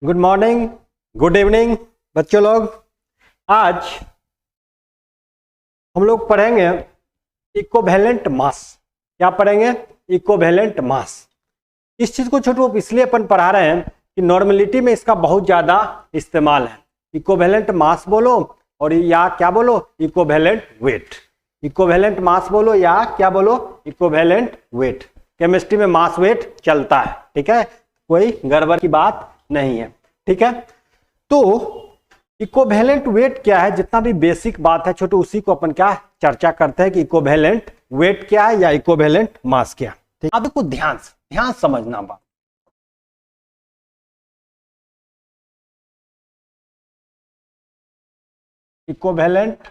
Good morning, good evening बच्चों लोग। आज हम लोग पढ़ेंगे इक्विवेलेंट मास। क्या पढ़ेंगे? Equivalent mass. इस चीज को छोटू इसलिए अपन पढ़ा रहे हैं कि नॉर्मेलिटी में इसका बहुत ज्यादा इस्तेमाल है। इक्विवेलेंट मास बोलो और या क्या बोलो, इक्विवेलेंट वेट। इक्विवेलेंट मास बोलो या क्या बोलो, इक्विवेलेंट वेट। केमिस्ट्री में मास वेट चलता है, ठीक है, कोई गड़बड़ की बात नहीं है, ठीक है। तो इक्विवेलेंट वेट क्या है, जितना भी बेसिक बात है छोटू उसी को अपन क्या चर्चा करते हैं कि इक्विवेलेंट वेट क्या है या इक्विवेलेंट मास क्या। ठीक, अब देखो ध्यान समझना बात। इक्विवेलेंट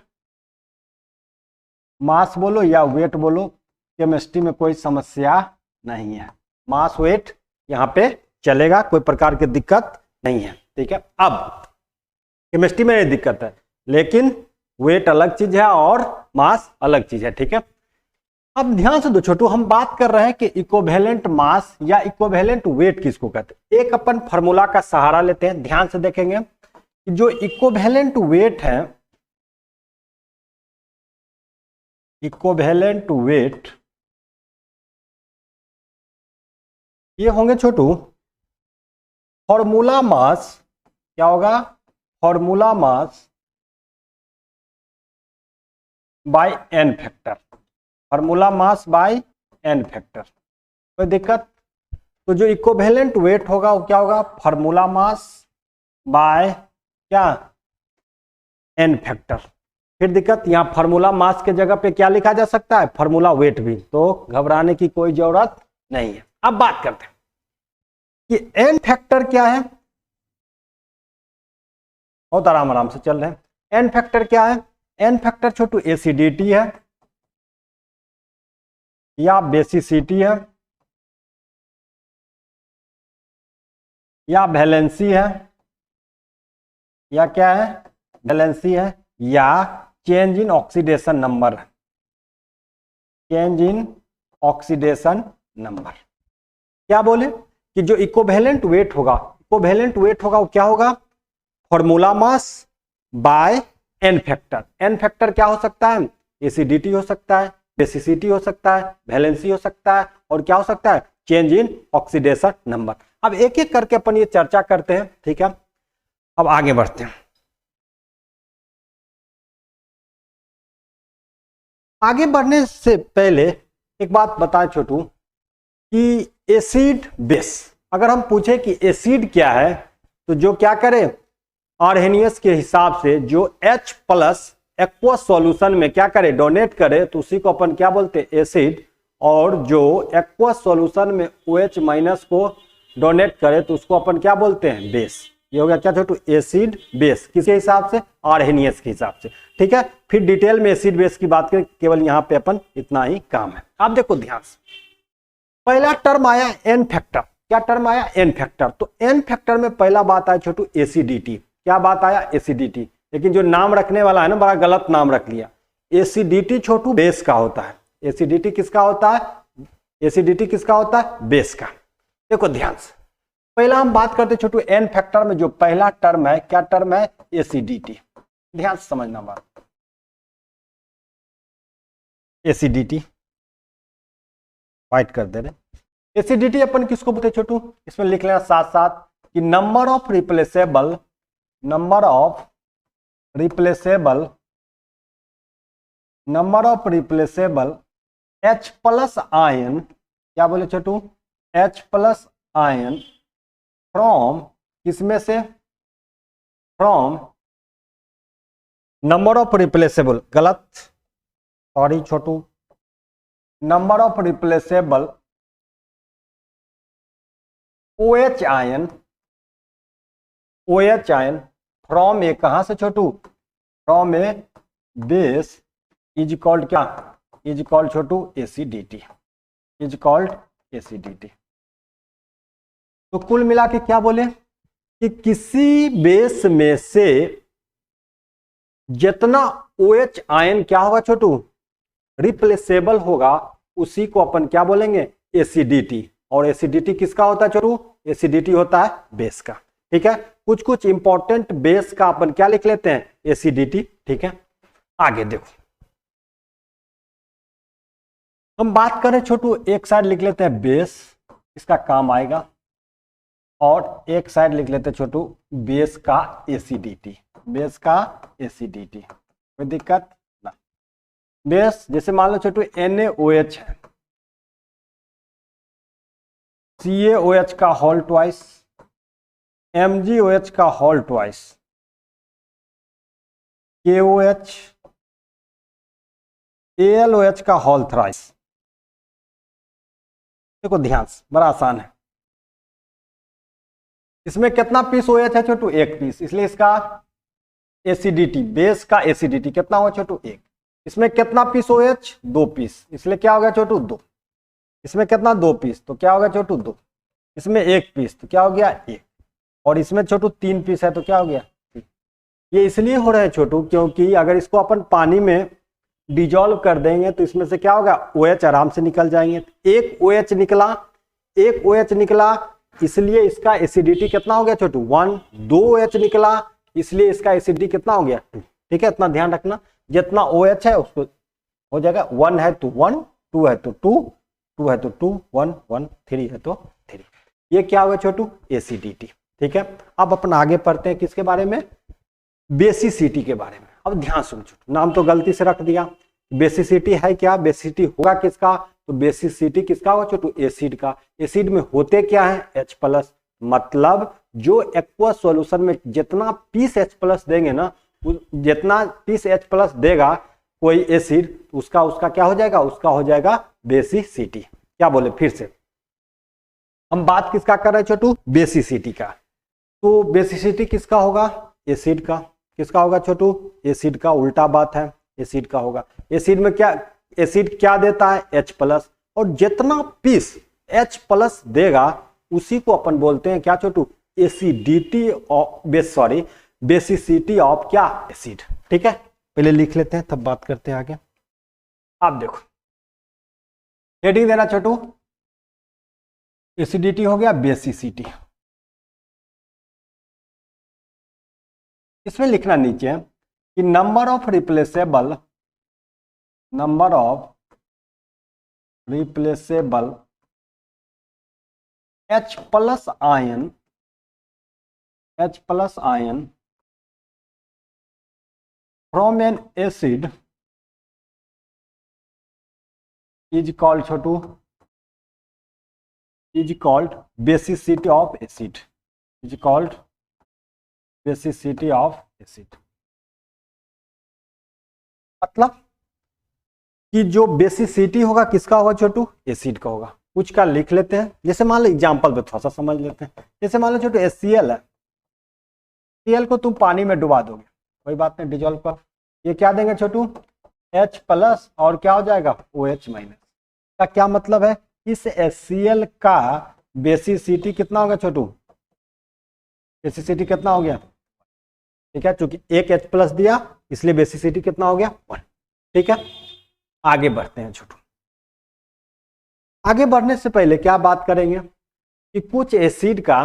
मास बोलो या वेट बोलो, केमिस्ट्री में कोई समस्या नहीं है। मास वेट यहां पे चलेगा, कोई प्रकार की दिक्कत नहीं है, ठीक है। अब केमिस्ट्री में नहीं दिक्कत है, लेकिन वेट अलग चीज है और मास अलग चीज है, ठीक है। अब ध्यान से दो छोटू, हम बात कर रहे हैं कि इक्विवेलेंट मास या इक्विवेलेंट वेट किसको कहते हैं। एक अपन फार्मूला का सहारा लेते हैं, ध्यान से देखेंगे कि जो इक्विवेलेंट वेट है, इक्विवेलेंट वेट ये होंगे छोटू फॉर्मूला मास। क्या होगा? Formula mass by n factor. Formula mass by n factor, कोई दिक्कत? तो जो इक्विवेलेंट वेट होगा वो क्या होगा? फॉर्मूला मास बाय क्या, एन फैक्टर। फिर दिक्कत, यहां फॉर्मूला मास के जगह पे क्या लिखा जा सकता है? फॉर्मूला वेट भी। तो घबराने की कोई जरूरत नहीं है। अब बात करते हैं कि एन फैक्टर क्या है। बहुत आराम से चल रहे हैं। एन फैक्टर क्या है? एन फैक्टर छोटू एसिडिटी है या बेसिसिटी है या वैलेंसी है या क्या है, वैलेंसी है, या change in oxidation number. Change in oxidation number. क्या बोले कि जो इक्विवेलेंट वेट होगा, इक्विवेलेंट वेट होगा वो क्या होगा? Formula mass by n factor. N factor क्या हो सकता है? एसिडिटी हो सकता है, बेसिसिटी हो सकता है, वैलेंसी हो सकता है, और क्या हो सकता है? Change in oxidation number. अब एक एक करके अपन ये चर्चा करते हैं, ठीक है। अब आगे बढ़ते हैं। आगे बढ़ने से पहले एक बात बताएं छोटू कि एसिड बेस, अगर हम पूछे कि एसिड क्या है तो जो क्या करें, आर्हेनियस के हिसाब से जो H प्लस एक्वा सॉल्यूशन में क्या करे, डोनेट करे, तो उसी को अपन क्या बोलते हैं? एसिड। और जो एक्वा सॉल्यूशन में OH माइनस को डोनेट करे तो उसको अपन क्या बोलते हैं? बेस। ये हो गया क्या छोटू? Acid base. किसके हिसाब से? आर्हेनियस के हिसाब से, ठीक है। फिर डिटेल में एसिड बेस की बात करें, केवल यहाँ पे अपन इतना ही काम है। आप देखो ध्यान से, पहला टर्म आया एन फैक्टर। क्या टर्म आया? N factor. तो एन फैक्टर में पहला बात आया छोटू एसिडिटी। क्या बात आया? एसिडिटी। लेकिन जो नाम रखने वाला है ना, बड़ा गलत नाम रख लिया। एसिडिटी छोटू बेस का होता है। एसिडिटी किसका होता है? एसिडिटी किसका होता है? बेस का। देखो ध्यान से, पहला हम बात करते छोटू एन फैक्टर में जो पहला टर्म है, क्या टर्म है? एसिडिटी। ध्यान से समझना बात। एसिडिटी फाइट कर दे रहे। एसिडिटी अपन किसको बोलते छोटू? इसमें लिख लेना साथ साथ कि number of replaceable H plus ion. क्या बोले छोटू? H प्लस आयन फ्रॉम किसमें से? फ्रॉम नंबर ऑफ रिप्लेसेबल, गलत, सॉरी छोटू, number of replaceable OH ion from a, कहां से छोटू? From a base is called क्या? इज कॉल्ड छोटू एसिडिटी। Is called acidity. तो कुल मिला के क्या बोले कि किसी बेस में से जितना OH आयन क्या होगा छोटू? रिप्लेसेबल होगा, उसी को अपन क्या बोलेंगे? एसिडिटी। और एसिडिटी किसका होता है छोटू? एसिडिटी होता है बेस का। ठीक है। कुछ कुछ इंपॉर्टेंट बेस का अपन क्या लिख लेते हैं, एसिडिटी, ठीक है। आगे देखो, हम बात करें छोटू, एक साइड लिख लेते हैं बेस, इसका काम आएगा, और एक साइड लिख लेते हैं छोटू बेस का एसिडिटी, बेस का एसिडिटी, कोई दिक्कत ना। बेस जैसे मान लो छोटू NaOH है, CaOH का होल ट्वाइस, MgOH का होल ट्वाइस, KOH, AlOH का होल थ्राइस। देखो ध्यान से, बड़ा आसान है। इसमें कितना पीस OH है छोटू, एक पीस, इसलिए इसका एसिडिटी, बेस का एसिडिटी कितना हुआ छोटू, एक। इसमें कितना पीस OH, दो पीस, इसलिए क्या हो गया छोटू, दो। इसमें कितना, दो पीस, तो क्या हो गया छोटू, दो। इसमें एक पीस, तो क्या हो गया, एक। और इसमें छोटू तीन पीस है, तो क्या हो गया, ये इसलिए हो रहा है छोटू क्योंकि अगर इसको अपन पानी में डिजोल्व कर देंगे तो इसमें से क्या होगा, OH आराम से निकल जाएंगे। एक OH निकला, एक OH निकला, इसलिए इसका एसिडिटी कितना हो गया छोटू, 1। दो OH निकला, इसलिए इसका एसिडिटी कितना हो गया, 2। ठीक है, इतना ध्यान रखना, जितना OH है उसको हो जाएगा, 1 है तो 1, 2 है तो 2, 2 है तो 2, 1 1, 3 है तो 3। ये क्या होगा छोटू, एसिडिटी। ठीक है, अब अपन आगे पढ़ते हैं किसके बारे में, बेसिसिटी के बारे में। अब ध्यान सुन छोटू, नाम तो गलती से रख दिया, बेसिसिटी है क्या, बेसिसिटी होगा किसका, तो बेसिसिटी किसका होगा छोटू, एसिड का। एसिड में होते क्या है, H+, मतलब जो एक्वस सॉल्यूशन में जितना पीस H+ देंगे ना, जितना पीस H+ देगा कोई एसिड, उसका उसका क्या हो जाएगा, उसका हो जाएगा बेसिसिटी। क्या बोले फिर से, हम बात किसका कर रहे हैं छोटू, बेसिसिटी का। तो बेसिसिटी किसका होगा, एसिड का। किसका होगा छोटू, एसिड का, उल्टा बात है, एसिड का होगा। एसिड में क्या, एसिड क्या देता है, H+, और जितना पीस H+ देगा उसी को अपन बोलते हैं क्या छोटू, एसिडिटी ऑफ बेसिसिटी ऑफ क्या, एसिड। ठीक है, पहले लिख लेते हैं तब बात करते हैं आगे। आप देखो हेडिंग देना छोटू, एसिडिटी हो गया, बेसिसिटी। इसमें लिखना नीचे कि number of replaceable H+ ion from an acid is called Chhotu, is called basicity of acid, is called basicity of acid। मतलब कि जो बेसिसिटी होगा किसका होगा छोटू, एसिड का होगा। कुछ का लिख लेते हैं, जैसे मान लो एग्जांपल पे थोड़ा सा समझ लेते हैं। जैसे मान लो छोटू HCl है, Cl को तुम पानी में डुबा दोगे, कोई बात नहीं, डिजोल्व कर, ये क्या देंगे छोटू, H+ और क्या हो जाएगा, OH-। का क्या मतलब है, इस HCl का बेसिसिटी कितना होगा छोटू, बेसिसिटी कितना हो गया, ठीक है, चूंकि एक H+ दिया इसलिए बेसिसिटी कितना हो गया, 1। ठीक है, आगे बढ़ते हैं छोटू। आगे बढ़ने से पहले क्या बात करेंगे कि कुछ एसिड का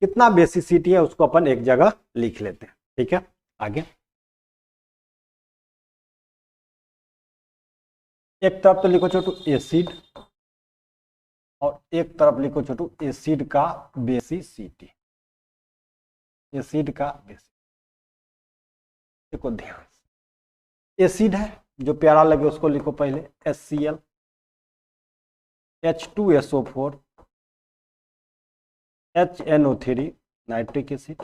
कितना बेसिसिटी है उसको अपन एक जगह लिख लेते हैं। ठीक है, आगे एक तरफ तो लिखो छोटू एसिड, और एक तरफ लिखो छोटू एसिड का बेसिसिटी, एसिड का बेसिसिटी। देखो ध्यान, एसिड है जो प्यारा लगे उसको लिखो पहले, HCl, H2SO4, HNO3 nitric acid,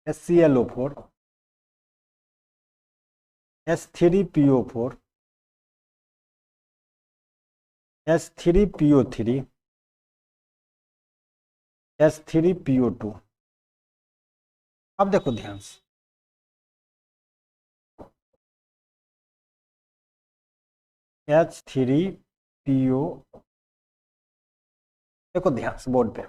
HClO4, H3PO4, H3PO3, H3PO2। अब देखो ध्यान से, H3PO, देखो ध्यान से बोर्ड पे,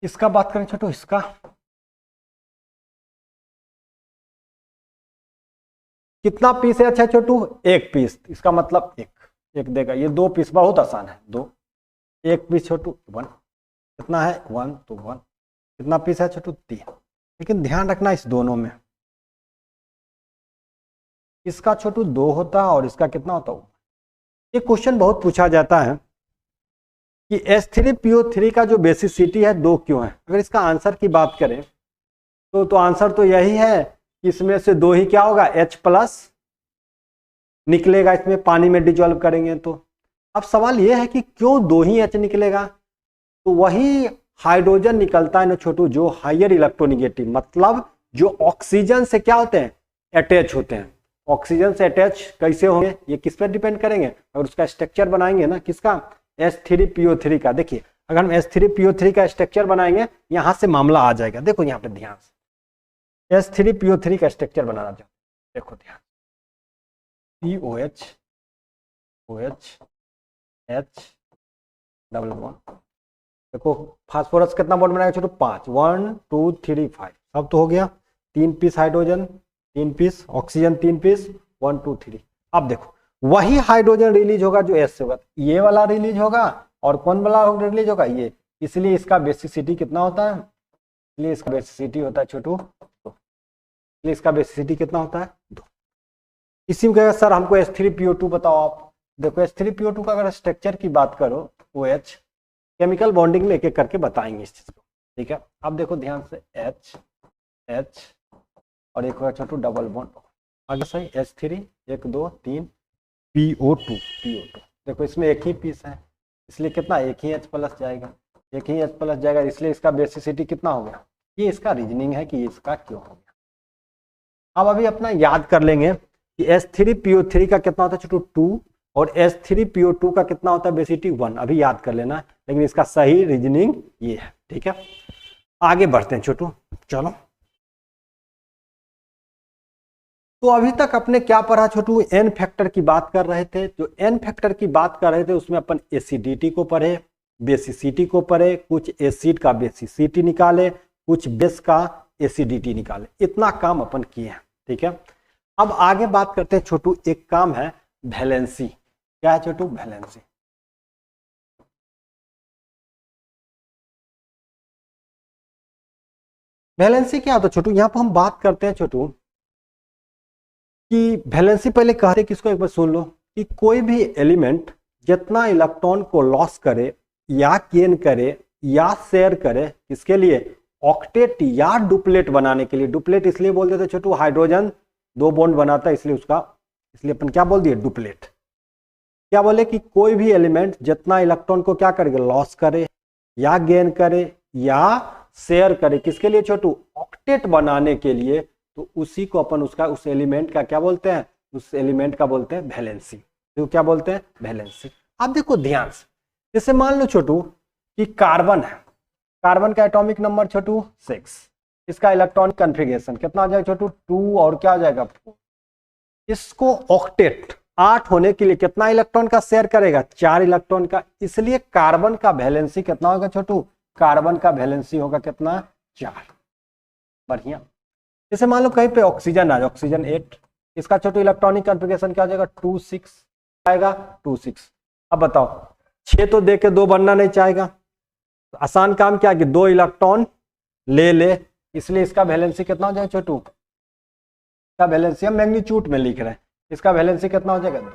इसका बात करें छोटू, इसका कितना पीस है, अच्छा छोटू एक पीस, इसका मतलब एक देगा, ये दो पीस, बहुत आसान है, दो, एक पीस छोटू 1, कितना है 1 तो 1, कितना पीस है छोटू 3। लेकिन ध्यान रखना इस दोनों में, इसका छोटू 2 होता है और इसका कितना होता है। ये क्वेश्चन बहुत पूछा जाता है कि H3PO3 का जो बेसिसिटी है 2 क्यों है। अगर इसका आंसर की बात करें तो आंसर तो यही है कि इसमें से 2 ही क्या होगा H+ निकलेगा, इसमें पानी में डिजोल्व करेंगे तो। अब सवाल यह है कि क्यों 2 ही H निकलेगा, तो वही हाइड्रोजन निकलता है ना छोटू जो हायर इलेक्ट्रोनिगेटिव, मतलब जो ऑक्सीजन से क्या होते हैं अटैच होते हैं। ऑक्सीजन से अटैच कैसे होंगे, ये किस पर डिपेंड करेंगे, अगर उसका स्ट्रक्चर बनाएंगे ना किसका H3PO3 का। देखिए अगर हम H3PO3 का स्ट्रक्चर बनाएंगे यहां से मामला आ जाएगा। देखो यहाँ पे ध्यान से H3PO3 का स्ट्रक्चर बनाना चाहते, देखो ध्यान, COH OH H double bond. देखो फास्फोरस कितना बॉन्ड बनाएगा छोटू 5, 1 2 3 5, सब तो हो गया। 3 piece hydrogen, 3 piece oxygen, 3 piece 1 2 3। अब देखो वही हाइड्रोजन रिलीज होगा जो एस से होगा, ये वाला रिलीज होगा और कौन वाला रिलीज होगा ये, इसलिए इसका बेसिसिटी कितना होता है, इसलिए इसका बेसिसिटी होता है छोटू 2, इसलिए इसका बेसिसिटी कितना होता है 2। इसी में कहेगा सर हमको H3PO2 बताओ आप। देखो H3PO2 का अगर स्ट्रक्चर की बात करो OH, केमिकल बॉन्डिंग में एक एक करके बताएंगे इस चीज को, ठीक है। अब देखो ध्यान से H H और एक होगा छोटू डबल बॉन्ड, आगे सही H3 1 2 3 PO2 देखो इसमें एक ही पीस है, इसलिए कितना एक ही H+ जाएगा, एक ही H+ जाएगा, इसलिए इसका बेसिसिटी कितना हो गया। ये इसका रीजनिंग है कि इसका क्यों हो गया। अब अभी अपना याद कर लेंगे कि H3PO3 का कितना होता है छोटू 2 और H3PO2 का कितना होता है बेसिसिटी 1, अभी याद कर लेना, लेकिन इसका सही रीजनिंग ये है, ठीक है। आगे बढ़ते हैं छोटू, चलो। तो अभी तक अपने क्या पढ़ा छोटू, एन फैक्टर की बात कर रहे थे। जो एन फैक्टर की बात कर रहे थे उसमें अपन एसिडिटी को पढ़े, बेसिसिटी को पढ़े, कुछ एसिड का बेसिसिटी निकाले, कुछ बेस का एसिडिटी निकाले, इतना काम अपन किए हैं, ठीक है। अब आगे बात करते हैं छोटू, एक काम है वैलेंसी। क्या है छोटू, वैलेंसी। वैलेंसी क्या होता है छोटू, यहां पर हम बात करते हैं छोटू कि वैलेंसी पहले कहते किसको, एक बार सुन लो, कि कोई भी एलिमेंट जितना इलेक्ट्रॉन को लॉस करे या गेन करे या शेयर करे, इसके लिए ऑक्टेट या डुप्लेट बनाने के लिए। डुप्लेट इसलिए बोल देते छोटू, हाइड्रोजन 2 बॉन्ड बनाता है इसलिए उसका, इसलिए अपन क्या बोल दिए डुप्लेट। क्या बोले कि कोई भी एलिमेंट जितना इलेक्ट्रॉन को क्या करेगा लॉस करे या गेन करे या शेयर करे, किसके लिए छोटू, ऑक्टेट बनाने के लिए, तो उसी को अपन उसका उस एलिमेंट का क्या बोलते हैं, उस एलिमेंट का बोलते हैं वैलेंसी। तो क्या बोलते हैं वैलेंसी। अब देखो ध्यान से, जैसे मान लो छोटू कि कार्बन है, कार्बन का एटॉमिक नंबर छोटू 6, इसका इलेक्ट्रॉनिक कन्फिगरेशन कितना आ जाएगा छोटू 2 और क्या आ जाएगा 4। इसको ऑक्टेट 8 होने के लिए कितना इलेक्ट्रॉन का शेयर करेगा, 4 इलेक्ट्रॉन का, इसलिए कार्बन का वैलेंसी कितना होगा छोटू, कार्बन का वैलेंसी होगा कितना 4। बढ़िया। जैसे मान लो कहीं पे ऑक्सीजन आ जाए, ऑक्सीजन 8, इसका छोटू इलेक्ट्रॉनिक कॉन्फ़िगरेशन क्या हो जाएगा 2 6 आएगा 2 6। अब बताओ 6 तो दे के 2 बनना नहीं चाहेगा, तो आसान काम क्या कि 2 इलेक्ट्रॉन ले ले, इसलिए इसका वैलेंसी कितना हो जाएगा छोटू, इसका वैलेंसी हम मैग्नीट्यूड में लिख रहे हैं, इसका वैलेंसी कितना हो जाएगा 2,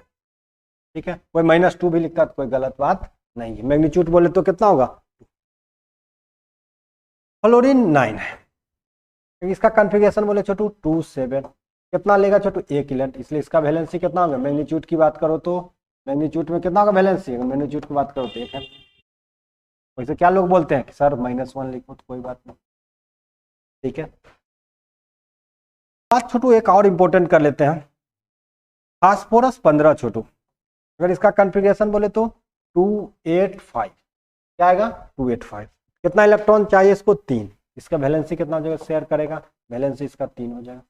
ठीक है। कोई -2 भी लिखता तो कोई गलत बात नहीं है, मैग्नीट्यूड बोले तो कितना होगा। फ्लोरीन 9 है, इसका कॉन्फ़िगरेशन बोले छोटू 2 7, कितना लेगा छोटू 1 इलेक्ट्रॉन, इसलिए इसका वैलेंसी कितना होगा, मैग्नीट्यूड की बात करो तो मैग्नीट्यूड में कितना होगा वैलेंसी, मैग्नीट्यूड की बात करो तो 1 है। वैसे क्या लोग बोलते हैं कि सर -1 लिखो तो कोई बात नहीं, ठीक है। बात छोटू एक और इंपॉर्टेंट कर लेते हैं, फास्फोरस 15 छोटू, अगर इसका कॉन्फ़िगरेशन बोले तो 285, क्या आएगा 285, कितना इलेक्ट्रॉन चाहिए इसको 3, इसका वैलेंसी कितना हो जाएगा, शेयर करेगा, वैलेंसी इसका 3 हो जाएगा,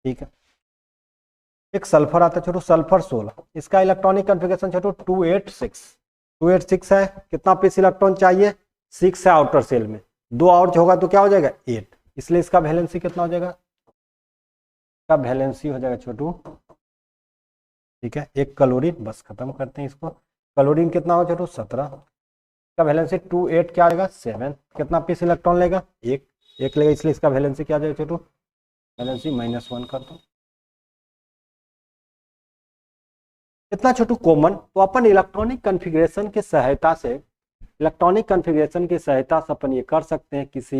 ठीक है। एक सल्फर आता है छोटू, सल्फर 16, इसका इलेक्ट्रॉनिक कॉन्फ़िगरेशन छोटू 286 है, कितना पीस इलेक्ट्रॉन चाहिए 6 है आउटर सेल में, 2 और होगा तो क्या हो जाएगा 8, इसलिए इसका वैलेंसी कितना हो जाएगा, इसका वैलेंसी हो जाएगा छोटू, ठीक है। एक क्लोरीन, बस खत्म करते हैं इसको, क्लोरीन कितना होगा छोटू 17 का वैलेंसी 2 8 क्या आएगा 7 कितना पीस इलेक्ट्रॉन लेगा एक लेगा इसलिए इसका वैलेंसी क्या जाएगा छोटू वैलेंसी -1 कर दो। इतना छोटू कॉमन तो अपन इलेक्ट्रॉनिक कॉन्फ़िगरेशन की सहायता से अपन ये कर सकते हैं किसी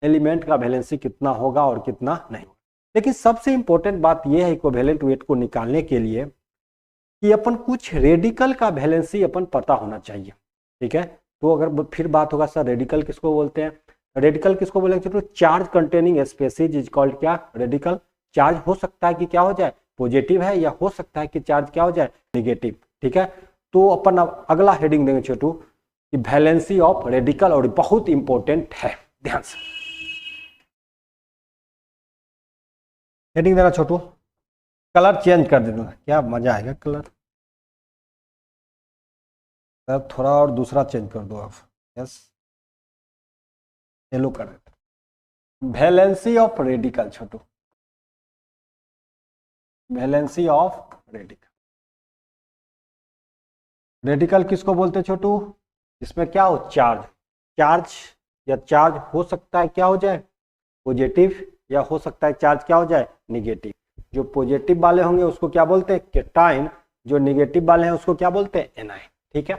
एलिमेंट का वैलेंसी कितना होगा और कितना नहीं। लेकिन सबसे इंपॉर्टेंट बात यह है इक्विवेलेंट वेट को निकालने के लिए कि अपन कुछ रेडिकल का वैलेंसी अपन पता होना चाहिए। ठीक है, तो अगर फिर बात होगा सर रेडिकल किसको बोलते हैं, रेडिकल किसको बोलेंगे तो charge containing species is called क्या रेडिकल। चार्ज हो सकता है कि क्या हो जाए पॉजिटिव है या हो सकता है कि चार्ज क्या हो जाए नेगेटिव। ठीक है, तो अपन अब अगला हेडिंग देंगे छोटू कि वैलेंसी ऑफ रेडिकल और बहुत इंपॉर्टेंट है, ध्यान से हेडिंग देना छोटू। कलर चेंज कर देना क्या मजा आएगा कलर, अब थोड़ा और दूसरा चेंज कर दो आप, यस येलो कर देते। Valency of radical Chhotu, valency of radical. Radical किसको बोलते हैं छोटू, इसमें क्या हो चार्ज या चार्ज हो सकता है क्या हो जाए पॉजिटिव या हो सकता है चार्ज क्या हो जाए निगेटिव। जो पॉजिटिव वाले होंगे उसको क्या बोलते हैं केटाइन, जो निगेटिव वाले हैं उसको क्या बोलते हैं एनाइन। ठीक है,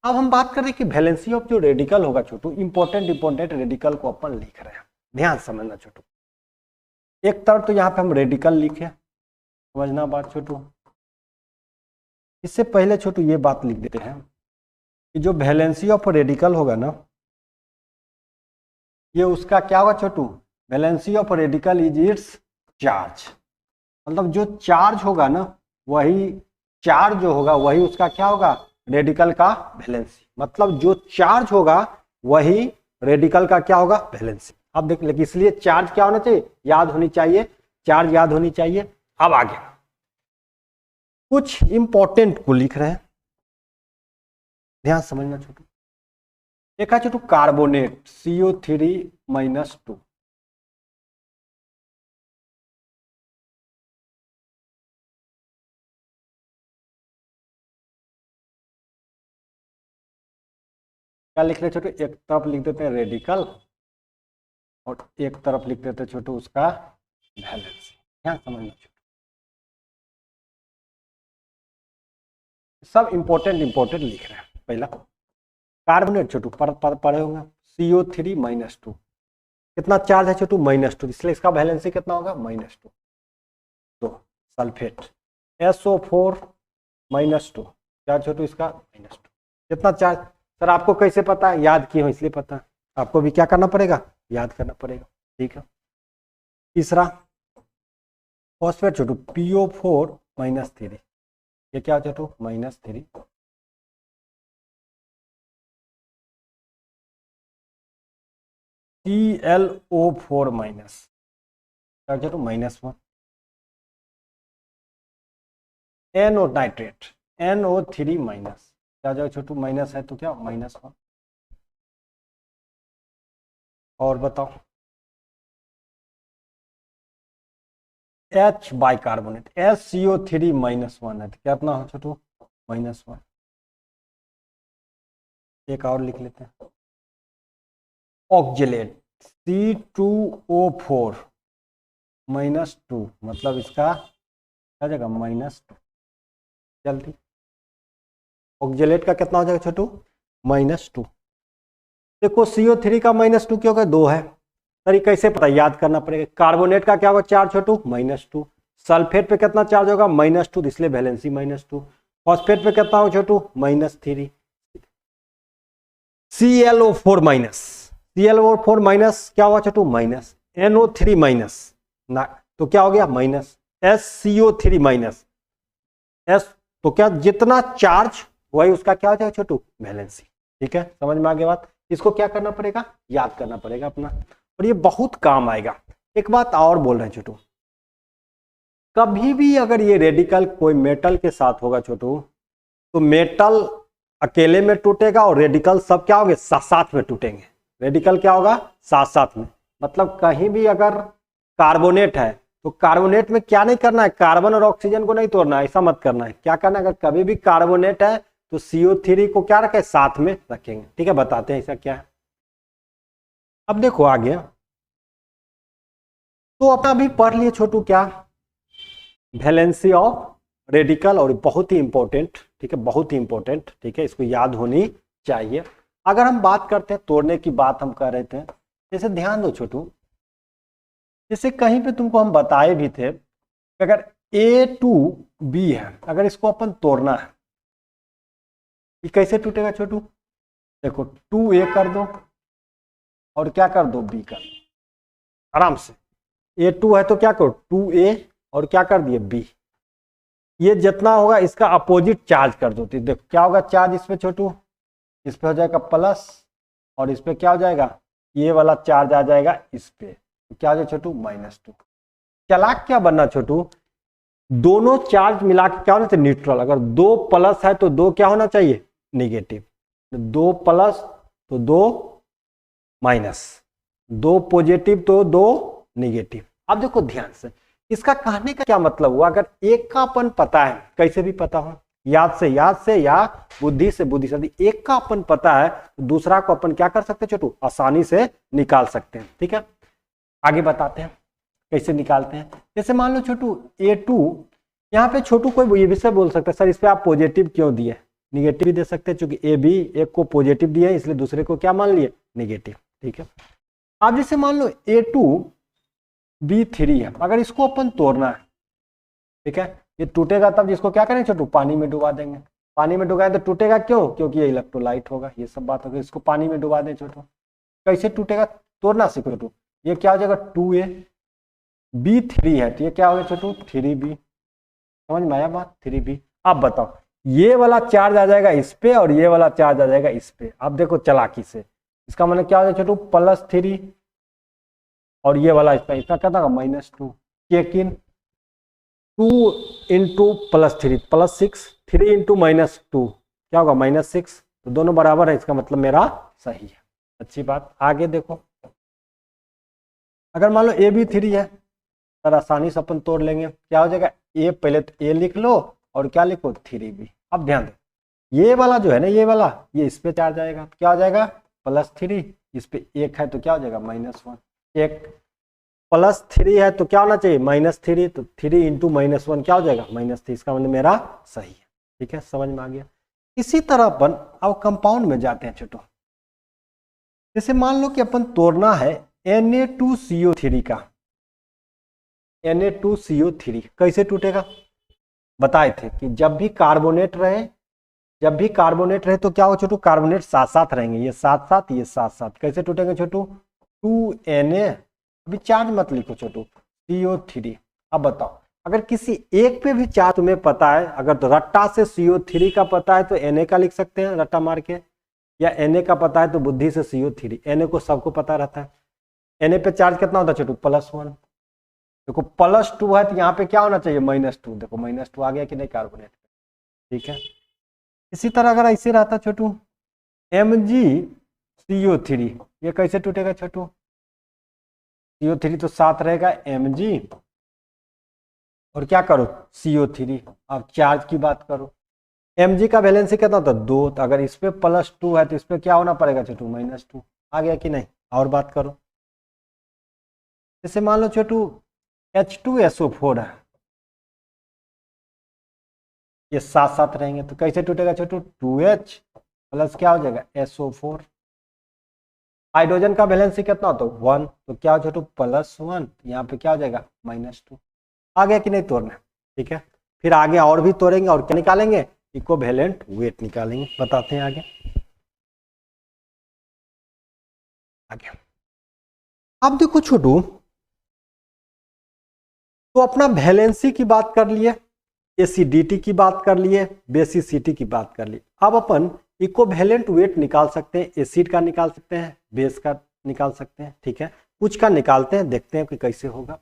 अब हम बात करें कि वैलेंसी ऑफ जो रेडिकल होगा छोटू, इंपॉर्टेंट रेडिकल को अपन लिख रहे हैं, ध्यान समझना छोटू। एक तरफ तो यहाँ पे हम रेडिकल लिखे, समझना बात छोटू। इससे पहले छोटू ये बात लिख देते हैं कि जो वैलेंसी ऑफ रेडिकल होगा ना, ये उसका क्या होगा छोटू, valency of radical is its charge. मतलब जो चार्ज होगा ना वही चार्ज जो होगा वही उसका क्या होगा रेडिकल का वैलेंसी। मतलब जो चार्ज होगा वही रेडिकल का क्या होगा वैलेंसी। अब देख लेकिन इसलिए चार्ज क्या होना चाहिए याद होनी चाहिए, चार्ज याद होनी चाहिए। अब आगे कुछ इंपॉर्टेंट को लिख रहे हैं, ध्यान समझना छोटू। एक है छोटू कार्बोनेट CO3-2, क्या लिख रहे छोटू, एक तरफ लिख देते हैं रेडिकल और एक तरफ लिख देते हैं छोटू उसका वैलेंसी। ध्यान समझना छोटू, सब इंपॉर्टेंट लिख रहे हैं। पहला कार्बोनेट छोटू पढ़े होंगे CO3-2, कितना चार्ज है छोटू -2, इसलिए इसका वैलेंसी कितना होगा -2। तो सल्फेट SO4-2 क्या छोटू इसका -2, कितना चार्ज सर आपको कैसे पता है, याद किए हो इसलिए पता है, आपको भी क्या करना पड़ेगा याद करना पड़ेगा। ठीक है, तीसरा फॉस्फेट छोटू PO4-3, ये क्या छोटू -3। ClO4- क्या छोटू -1। NO नाइट्रेट NO3- क्या जाए छोटू माइनस है तो क्या -1। और बताओ H बाइकार्बोनेट SCO3-1 है तो कितना हो छोटू -1। एक और लिख लेते हैं ऑक्जेलेट C2O4-2, मतलब इसका क्या जाएगा -2। जल्दी ऑक्जेलेट का कितना हो जाएगा छोटू -2। देखो CO3 का -2 क्यों होगा 2 है सर, ये कैसे पता याद करना पड़ेगा। कार्बोनेट का क्या होगा चार्ज छोटू -2, सल्फेट पे कितना चार्ज होगा -2, इसलिए वैलेंसी -2। फॉस्फेट पे कितना होगा छोटू -3। ClO4- क्या हुआ छोटू NO3- ना तो क्या हो गया SCO3- S, तो क्या जितना चार्ज वही उसका क्या हो जाएगा छोटू वैलेंसी। ठीक है, समझ में आ गया बात। इसको क्या करना पड़ेगा याद करना पड़ेगा अपना, और ये बहुत काम आएगा। एक बात और बोल रहे हैं छोटू, कभी भी अगर ये रेडिकल कोई मेटल के साथ होगा छोटू तो मेटल अकेले में टूटेगा और रेडिकल सब क्या होंगे साथ साथ में टूटेंगे। रेडिकल क्या होगा साथ साथ में, मतलब कहीं भी अगर कार्बोनेट है तो कार्बोनेट में क्या नहीं करना है, कार्बन और ऑक्सीजन को नहीं तोड़ना है, ऐसा मत करना है। क्या करना है, अगर कभी भी कार्बोनेट है तो CO3 को क्या रखें, साथ में रखेंगे। ठीक है, बताते हैं ऐसा क्या है। अब देखो आगे, तो अपना भी पढ़ लिए छोटू क्या, वैलेंसी ऑफ रेडिकल, और बहुत ही इंपॉर्टेंट, ठीक है, बहुत ही इंपॉर्टेंट, ठीक है, इसको याद होनी चाहिए। अगर हम बात करते हैं तोड़ने की, बात हम कर रहे थे, जैसे ध्यान दो छोटू, जैसे कहीं पे तुमको हम बताए भी थे कि अगर A2B है, अगर इसको अपन तोड़ना है, ये कैसे टूटेगा छोटू, देखो 2A कर दो और क्या कर दो, B कर दो, आराम से। A2 है तो क्या करो, 2A और क्या कर दिए, B। ये जितना होगा इसका अपोजिट चार्ज कर दो, तो देखो क्या होगा चार्ज इस पे छोटू, इस पे हो जाएगा प्लस, और इस पे क्या हो जाएगा, ये वाला चार्ज आ जाएगा इस पे, तो क्या हो जाएगा छोटू, -2। चालाक क्या बनना छोटू, दोनों चार्ज मिला के क्या होना चाहिए, न्यूट्रल। अगर 2 प्लस है तो 2 क्या होना चाहिए, निगेटिव। 2 प्लस तो 2 माइनस, 2 पॉजिटिव तो 2 निगेटिव। अब देखो ध्यान से, इसका कहने का क्या मतलब हुआ, अगर एक का अपन पता है, कैसे भी पता हो, याद से या बुद्धि से एक का अपन पता है तो दूसरा को अपन क्या कर सकते हैं छोटू, आसानी से निकाल सकते हैं। ठीक है, आगे बताते हैं कैसे निकालते हैं। जैसे मान लो छोटू A2, यहाँ पे छोटू कोई ये विषय बोल सकता है, सर इस पे आप पॉजिटिव क्यों दिए, निगेटिव भी दे सकते हैं, क्योंकि AB एक को पॉजिटिव दिया है इसलिए दूसरे को क्या मान लिए, निगेटिव। ठीक है, अब जैसे मान लो A2B3 है, अगर इसको अपन तोड़ना है, ठीक है, ये टूटेगा तब, जिसको क्या करेंगे छोटू, पानी में डुबा देंगे। पानी में डुबाए तो टूटेगा क्यों, क्योंकि ये इलेक्ट्रोलाइट होगा, ये सब बात होगी। इसको पानी में डुबा दें छोटू, कैसे टूटेगा, तोड़ना सीखो छोटू। ये क्या हो जाएगा 2A, B3 है तो ये क्या हो गया छोटू, 3B। समझ में आया बात, 3B। अब बताओ, ये वाला चार्ज आ जाएगा इस पे और ये वाला चार्ज आ जाएगा इस पे। अब देखो चलाकी से, इसका मतलब क्या हो जाएगा छोटू, +3, और ये वाला इसका क्या था, -2। लेकिन 2 इंटू +3 +6, 3 इंटू -2 क्या होगा, -6। तो दोनों बराबर है, इसका मतलब मेरा सही है। अच्छी बात, आगे देखो, अगर मान लो AB3 है, सर आसानी से अपन तोड़ लेंगे। क्या हो जाएगा, A पहले तो A लिख लो और क्या लिखो, 3B। अब ध्यान दो, ये वाला जो है ना, ये वाला, ये इस पे चार्ज आएगा, क्या हो जाएगा, +3, इस पे 1 है तो क्या हो जाएगा, -1। एक +3 है तो क्या होना चाहिए, -3, तो 3 इंटू -1 क्या हो जाएगा, -3। इसका मतलब मेरा सही है। ठीक है, समझ में आ गया। इसी तरह अपन अब कंपाउंड में जाते हैं छोटो। जैसे मान लो कि अपन तोड़ना है Na2CO3 का, Na2CO3 कैसे टूटेगा, बताए थे कि जब भी कार्बोनेट रहे, तो क्या हो छोटू, कार्बोनेट साथ साथ रहेंगे, ये साथ साथ, ये साथ साथ। कैसे टूटेंगे छोटू, 2Na, अभी चार्ज मत लिखो छोटू, CO3। अब बताओ, अगर किसी एक पे भी चार्ज तुम्हें पता है, अगर तो रट्टा से CO3 का पता है तो Na का लिख सकते हैं रट्टा मार के, या Na का पता है तो बुद्धि से CO3। Na को सबको पता रहता है। Na पे चार्ज कितना होता है छोटू, +1। देखो +2 है तो यहाँ पे क्या होना चाहिए, -2। देखो -2 आ गया कि नहीं कार्बोनेट। ठीक है, इसी तरह अगर ऐसे रहता छोटू MgCO3, ये कैसे टूटेगा छोटू, CO3 तो साथ रहेगा Mg, और क्या करो, CO3। अब चार्ज की बात करो, Mg का वैलेंसी कितना होता है, 2। तो अगर इस पे +2 है तो इस पे क्या होना पड़ेगा छोटू, -2। आ गया कि नहीं, और बात करो। जैसे मान लो छोटू H2SO4 है, ये साथ साथ रहेंगे तो कैसे टूटेगा छोटू, 2H प्लस क्या हो जाएगा, SO4। हाइड्रोजन का वैलेंसी कितना होता है, 1, तो क्या हो छोटू, +1, यहाँ पे क्या हो जाएगा, -2। आ गया कि नहीं तोड़ना। ठीक है, फिर आगे और भी तोड़ेंगे और क्या निकालेंगे, इक्विवेलेंट वेट निकालेंगे। बताते हैं आगे। अब देखो छोटू, तो अपना वैलेंसी की बात कर लिए, एसिडिटी की बात कर लिए, बेसिसिटी की बात कर लिए। अब अपन इक्विवेलेंट वेट निकाल सकते हैं, एसिड का निकाल सकते हैं, बेस का निकाल सकते हैं। ठीक है, कुछ का निकालते हैं, देखते हैं कि कैसे होगा।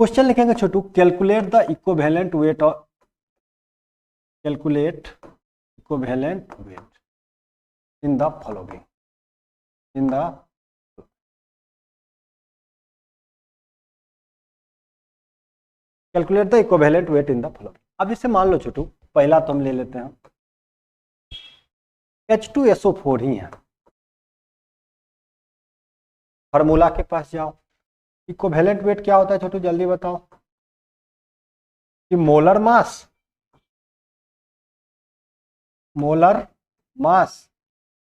क्वेश्चन लिखेंगे छोटू, calculate the equivalent weight of, calculate equivalent weight in the following, in the, calculate the equivalent weight in the following. अब इसे मान लो छोटू, पहला तो हम ले लेते हैं, H2SO4 ही है। फार्मूला के पास जाओ। इक्विवेलेंट वेट क्या होता है छोटू, जल्दी बताओ। कि मोलर मास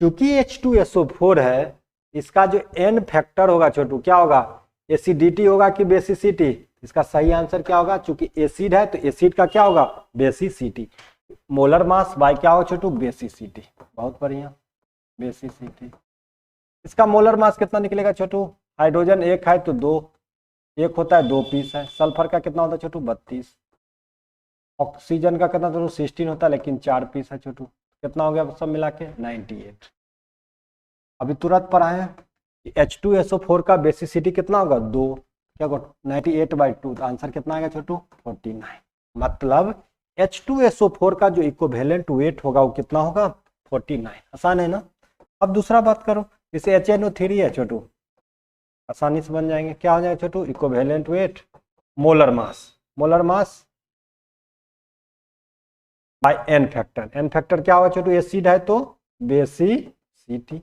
क्योंकि H2SO4 है, इसका जो N फैक्टर होगा छोटू क्या होगा, एसिडिटी होगा कि बेसिसिटी। इसका सही आंसर क्या होगा, चूंकि एसिड है तो एसिड का क्या होगा, बेसिसिटी। मोलर मास बाय क्या होगा छोटू, बेसिसिटी। बहुत बढ़िया, बेसिसिटी। इसका मोलर मास कितना निकलेगा छोटू, हाइड्रोजन एक है तो 2, एक होता है 2 पीस है। सल्फर का कितना होता है छोटू, 32। ऑक्सीजन का कितना छोटू, 16 होता है लेकिन 4 पीस है छोटू। कितना हो गया सब मिला के, 98। अभी तुरंत पर आए H2SO4 का बेसिसिटी कितना होगा, 2, क्या होगा 98/2। तो आंसर कितना आएगा छोटू, 49। मतलब H2SO4 का जो इक्विवेलेंट वेट होगा वो कितना होगा, 49। आसान है ना। अब दूसरा बात करो, जैसे HNO3 है छोटू, आसानी से बन जाएंगे। क्या हो जाएगा छोटू, equivalent weight molar mass by N factor. N factor क्या होगा छोटू, एसिड है तो बेसिसिटी।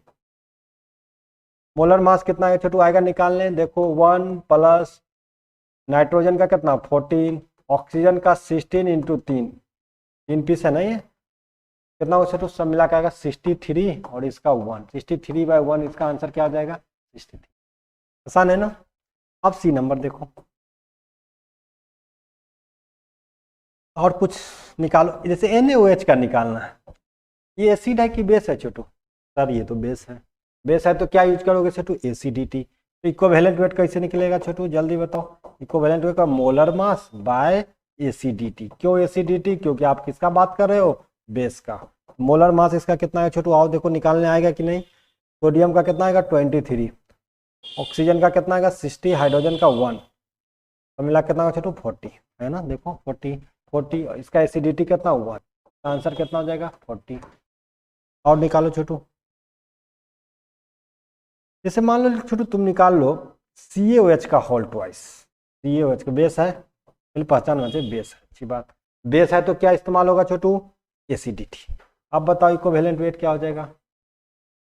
मोलर मास कितना है छोटू, आएगा निकालने, देखो 1 प्लस नाइट्रोजन का कितना 14, ऑक्सीजन का 16 इंटू 3 पीस है ना, ये कितना हो छोटू, सब मिला के आएगा 63 और इसका 1, 63/1। इसका आंसर क्या आ जाएगा, 63। आसान है ना। अब सी नंबर देखो, और कुछ निकालो। जैसे NaOH का निकालना है, ये एसिड है कि बेस है छोटू, सर ये तो बेस है। बेस है तो क्या यूज करोगे छोटू, एसिडिटी। तो इक्विवेलेंट वेट कैसे निकलेगा छोटू, जल्दी बताओ। इक्विवेलेंट वेट का मोलर मास बाय एसिडिटी। क्यों एसिडिटी, क्योंकि आप किसका बात कर रहे हो, बेस का। मोलर मास इसका कितना है छोटू, आओ देखो निकालने आएगा कि नहीं। सोडियम का कितना आएगा, 23, ऑक्सीजन का कितना आएगा 60, हाइड्रोजन का 1, तो मिला कितना होगा छोटू, 40 है ना। देखो 40, इसका एसिडिटी कितना 1, आंसर कितना हो जाएगा, 40। और निकालो छोटू। जैसे मान लो छोटू तुम निकाल लो CaOH का होल ट्वाइस। CaOH का बेस है, पहले पहचान होना चाहिए, बेस है, अच्छी बात। बेस है तो क्या इस्तेमाल होगा छोटू, एसिडिटी। अब बताओ इक्विवेलेंट वेट क्या हो जाएगा,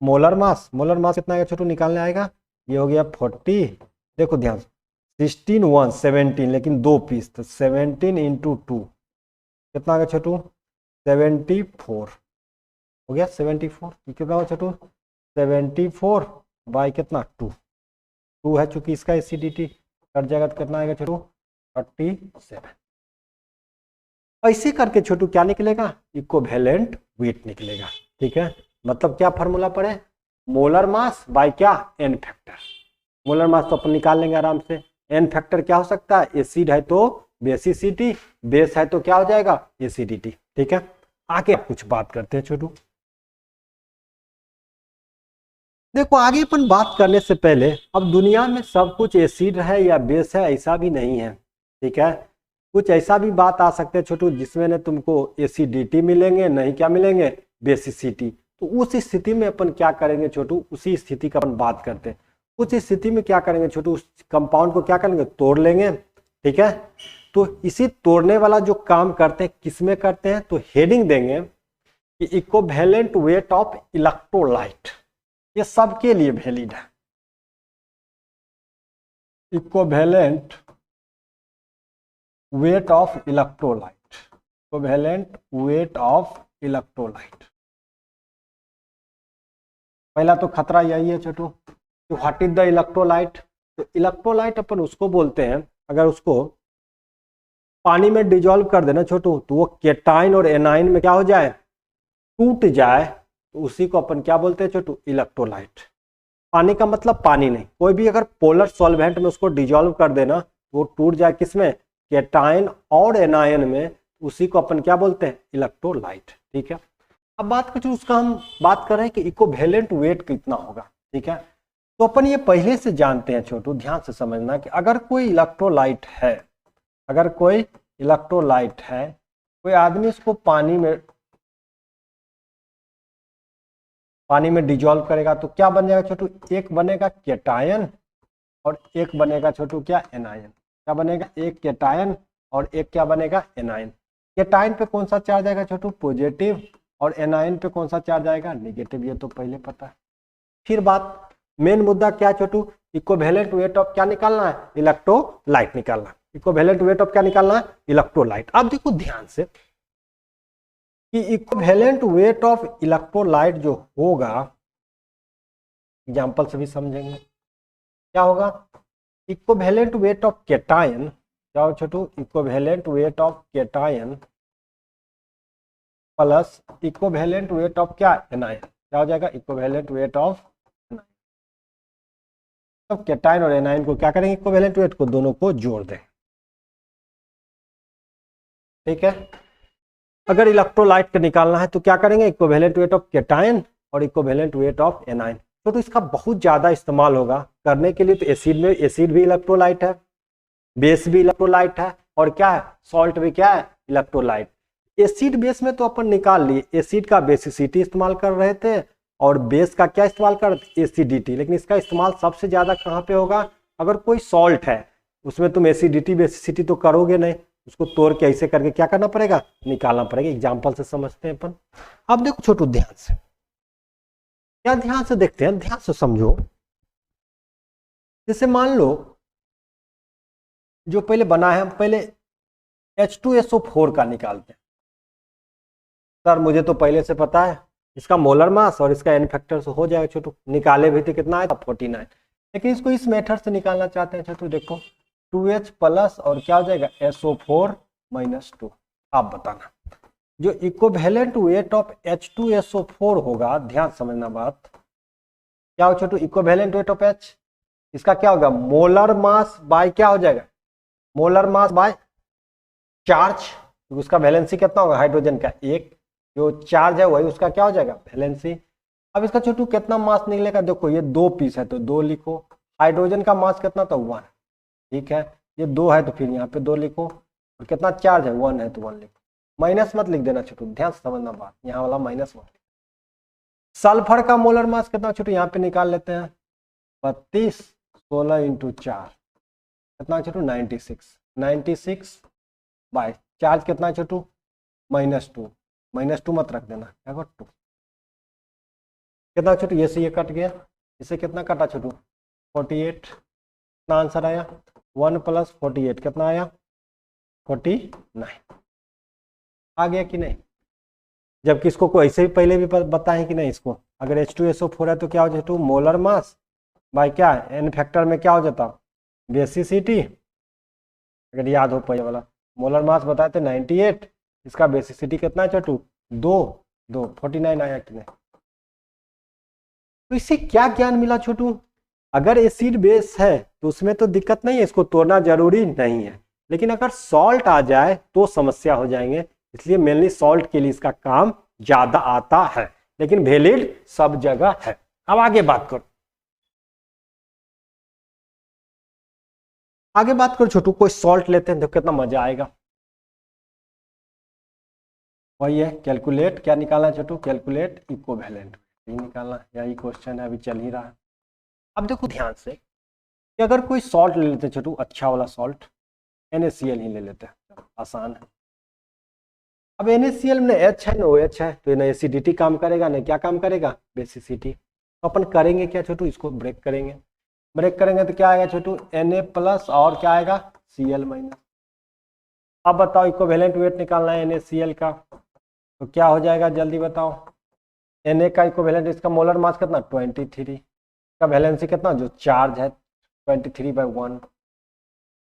मोलर मास कितना आएगा छोटू, निकालने आएगा। ये हो गया 40, देखो ध्यान से 16 1 17, लेकिन 2 पीस, तो 17 इंटू 2 कितना आ गया छोटू, 74 हो गया। 74 कितना हो छोटू, 74 बाई कितना 2 है, चूंकि इसका एसिडिटी कट जाएगा तो कितना आएगा छोटू, 37। ऐसे करके छोटू क्या निकलेगा, इक्विवेलेंट वेट निकलेगा। ठीक है, मतलब क्या फार्मूला पड़े, मोलर मास बाय क्या, N फैक्टर। मोलर मास तो अपन निकाल लेंगे आराम से। N फैक्टर क्या हो सकता है, एसिड है तो बेसिसिटी, बेस है तो क्या हो जाएगा, एसिडिटी। ठीक है, आगे कुछ बात करते हैं छोटू। देखो आगे अपन बात करने से पहले, अब दुनिया में सब कुछ एसिड है या बेस है ऐसा भी नहीं है। ठीक है, कुछ ऐसा भी बात आ सकते हैं छोटू जिसमें न तुमको एसिडिटी मिलेंगे, नहीं क्या मिलेंगे, बेसिसिटी। तो उस स्थिति में अपन क्या करेंगे छोटू, उसी स्थिति का अपन बात करते हैं। उस स्थिति में क्या करेंगे छोटू, उस कंपाउंड को क्या करेंगे, तोड़ लेंगे। ठीक है, तो इसी तोड़ने वाला जो काम करते हैं किसमें करते हैं, तो हेडिंग देंगे कि इक्विवेलेंट वेट ऑफ इलेक्ट्रोलाइट। ये सबके लिए वैलिड है। Equivalent weight of electrolyte, equivalent weight of electrolyte. पहला तो खतरा यही है छोटू, तो व्हाट इज द इलेक्ट्रोलाइट। तो इलेक्ट्रोलाइट अपन उसको बोलते हैं, अगर उसको पानी में डिजोल्व कर देना छोटू तो वो केटाइन और एनाइन में क्या हो जाए, टूट जाए, तो उसी को अपन क्या बोलते हैं छोटू, इलेक्ट्रोलाइट। पानी का मतलब पानी नहीं, कोई भी अगर पोलर सॉल्वेंट में उसको डिजोल्व कर देना तो वो टूट जाए, किसमें, केटाइन और एनायन में, उसी को अपन क्या बोलते हैं, इलेक्ट्रोलाइट। ठीक है, अब बात करें उसका, हम बात कर रहे हैं कि इक्विवेलेंट वेट कितना होगा। ठीक है, तो अपन ये पहले से जानते हैं छोटू, ध्यान से समझना कि अगर कोई इलेक्ट्रोलाइट है, अगर कोई इलेक्ट्रोलाइट है, कोई आदमी उसको पानी में डिजोल्व करेगा तो क्या बन जाएगा छोटू, एक बनेगा केटायन और एक बनेगा छोटू क्या, एनायन। क्या बनेगा, एक केटायन और एक क्या बनेगा, एनायन। केटायन पे कौन सा चार्ज आएगा छोटू, पॉजिटिव, और एनायन पे कौन सा चार्ज आएगा, नेगेटिव, ये तो पहले पता है। फिर बात मेन मुद्दा क्या छोटू, इक्विवेलेंट वेट ऑफ क्या निकालना है, इलेक्ट्रोलाइट निकालना है। इक्विवेलेंट वेट ऑफ क्या निकालना है, इलेक्ट्रोलाइट। अब देखो ध्यान से कि इक्विवेलेंट वेट ऑफ इलेक्ट्रोलाइट जो होगा, एग्जांपल से भी समझेंगे क्या होगा। इक्विवेलेंट वेट ऑफ कैटायन क्या हो छोटू, equivalent weight of cation plus equivalent weight of क्या, एनायन, क्या हो जाएगा, इक्विवेलेंट वेट ऑफ एनायन। तो कैटायन और एनायन को क्या करेंगे, इक्विवेलेंट वेट को दोनों को जोड़ दें, ठीक है। अगर इलेक्ट्रोलाइट का निकालना है तो क्या करेंगे, इक्विवेलेंट वेट ऑफ कैटायन और इक्विवेलेंट वेट ऑफ एनायन। तो इसका बहुत ज्यादा इस्तेमाल होगा करने के लिए। तो एसिड में, एसिड भी इलेक्ट्रोलाइट है, बेस भी इलेक्ट्रोलाइट है, और क्या है, सॉल्ट भी क्या है, इलेक्ट्रोलाइट। एसिड बेस में तो अपन निकाल लिए, एसिड का बेसिसिटी इस्तेमाल कर रहे थे और बेस का क्या इस्तेमाल कर रहे थे, एसिडिटी। लेकिन इसका इस्तेमाल सबसे ज्यादा कहाँ पे होगा, अगर कोई सॉल्ट है उसमें तुम एसिडिटी बेसिसिटी तो करोगे नहीं, उसको तोड़ के ऐसे करके क्या करना पड़ेगा, निकालना पड़ेगा। एग्जाम्पल से समझते हैं अपन। अब देखो छोटू ध्यान से, क्या ध्यान से देखते हैं, ध्यान से समझो। जैसे मान लो जो पहले बना है, हम पहले H2SO4 का निकालते हैं। सर मुझे तो पहले से पता है इसका मोलर मास और इसका एन फैक्टर से हो जाएगा छोटू, निकाले भी थे, कितना आया था 49। लेकिन इसको इस मेथड से निकालना चाहते हैं छोटू, देखो 2H प्लस और क्या हो जाएगा, SO4 माइनस 2। आप बताना जो इक्विवेलेंट वेट ऑफ H2SO4 होगा, ध्यान समझना बात, क्या हो छोटू, इक्विवेलेंट वेट ऑफ H, इसका क्या होगा, मोलर मास बाय क्या हो जाएगा, मोलर मास बाय चार्ज। तो उसका वैलेंसी कितना होगा, हाइड्रोजन का 1, जो चार्ज है वही उसका क्या हो जाएगा, वैलेंसी। अब इसका छोटू कितना मास निकलेगा, देखो ये 2 पीस है तो 2 लिखो। हाइड्रोजन का मास कितना, तो 1, ठीक है। ये 2 है तो फिर यहाँ पे 2 लिखो, और कितना चार्ज है, 1 है तो 1 लिखो। माइनस मत लिख देना छोटू, ध्यान से समझना बात, यहाँ वाला माइनस मत। सल्फर का मोलर मास कितना छोटू, यहाँ पे निकाल लेते हैं, 32, 16 इंटू 4 कितना छोटू, 96 बाय चार्ज कितना छोटू, -2, -2 मत रख देना, क्या 2 कितना छोटू, ये से ये कट गया, इसे कितना कटा छोटू, 48। कितना आंसर आया, 1 + 48 कितना आया, 49 आ गया कि नहीं। जबकि इसको कोई ऐसे भी पहले भी बताए कि नहीं, इसको अगर H2SO4 है तो क्या हो जाता, मोलर मास बाय क्या, एन फैक्टर में क्या हो जाता, बेसिसिटी। अगर याद हो पहले वाला, मोलर मास बताए थे 98, इसका बेसिसिटी कितना है छोटू, 2, 49 आया कि नहीं। तो इससे क्या ज्ञान मिला छोटू, अगर एसिड बेस है तो उसमें तो दिक्कत नहीं है, इसको तोड़ना जरूरी नहीं है। लेकिन अगर सॉल्ट आ जाए तो समस्या हो जाएंगे, इसलिए मेनली सॉल्ट के लिए इसका काम ज्यादा आता है, लेकिन वैलिड सब जगह है। अब आगे बात करो, आगे बात करो छोटू, कोई सॉल्ट लेते हैं, देखो कितना मजा आएगा। वही है कैलकुलेट, क्या निकालना है छोटू, कैलकुलेट इक्विवेलेंट, यही निकालना, यही क्वेश्चन है, अभी चल ही रहा है। अब देखो ध्यान से कि अगर कोई सॉल्ट ले लेते छोटू, अच्छा वाला सॉल्ट, NaCl ही ले लेते हैं, आसान है। अब NaCl में H है ना OH है, तो ना एसिडिटी काम करेगा ना क्या काम करेगा, बेसिसिटी। तो अपन करेंगे क्या छोटू, इसको ब्रेक करेंगे, ब्रेक करेंगे तो क्या आएगा छोटू, Na+ और क्या आएगा, Cl-। अब बताओ इक्विवेलेंट वेट निकालना है NaCl का, तो क्या हो जाएगा जल्दी बताओ। Na का इक्विवेलेंट, इसका मोलर मास कितना, 23, का वैलेंसी कितना, जो चार्ज है 23/1।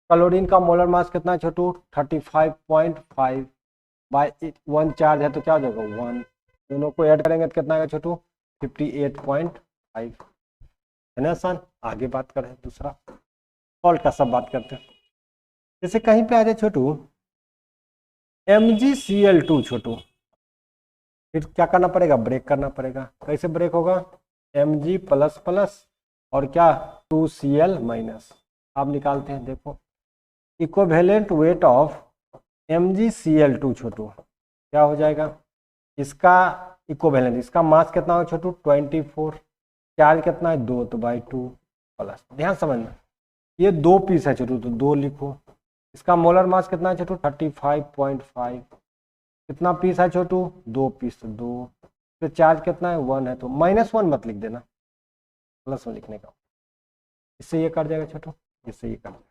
क्लोरीन का मोलर मास कितना है छोटू, 35.5 बाय 1 चार्ज है तो क्या हो जाएगा, 1। दोनों को ऐड करेंगे तो कितना आएगा छोटू, 58.5, है ना आसान। आगे बात करें दूसरा, सॉल्ट का सब बात करते हैं। जैसे कहीं पे आ जाए छोटू MgCl2 छोटू, फिर क्या करना पड़ेगा, ब्रेक करना पड़ेगा। कैसे ब्रेक होगा, Mg++ और क्या 2Cl-। आप निकालते हैं, देखो इक्विवेलेंट वेट ऑफ MgCl2 छोटू क्या हो जाएगा, इसका इक्विवेलेंट, इसका मास कितना हो छोटू, 24, चार्ज कितना है 2, तो बाई 2 प्लस। ध्यान समझना, ये 2 पीस है छोटू तो 2 लिखो। इसका मोलर मास कितना है छोटू, 35.5, कितना पीस है छोटू, 2 पीस, 2। फिर चार्ज कितना है, 1 है, तो -1 मत लिख देना, +1 लिखने का। इससे ये कट जाएगा छोटू, इससे ये कट जाएगा।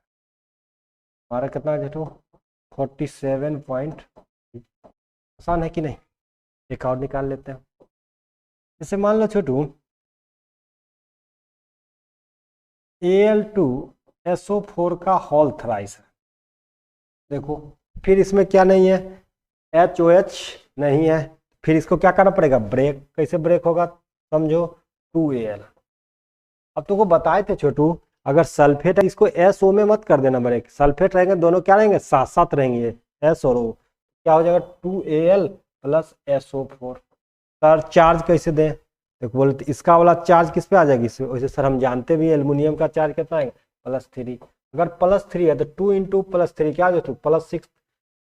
हमारा कितना है छोटू, 47 पॉइंट। आसान है कि नहीं। एक और निकाल लेते हैं। जैसे मान लो छोटू Al2SO4 का होल थ्राइस है। देखो फिर इसमें क्या नहीं है, HOH नहीं है, फिर इसको क्या करना पड़ेगा, ब्रेक। कैसे ब्रेक होगा समझो, 2Al। अब तुमको बताए थे छोटू, अगर सल्फेट है इसको SO में मत कर देना ब्रेक, सल्फेट रहेंगे दोनों क्या रहेंगे, साथ साथ रहेंगे, S और O, क्या हो जाएगा 2Al + SO4। सर चार्ज कैसे दें, देखो बोले इसका वाला चार्ज किस पे आ जाएगी, वैसे सर हम जानते भी एल्युमिनियम का चार्ज कितना है, +3। अगर +3 है तो 2 × +3 क्या हो जाए,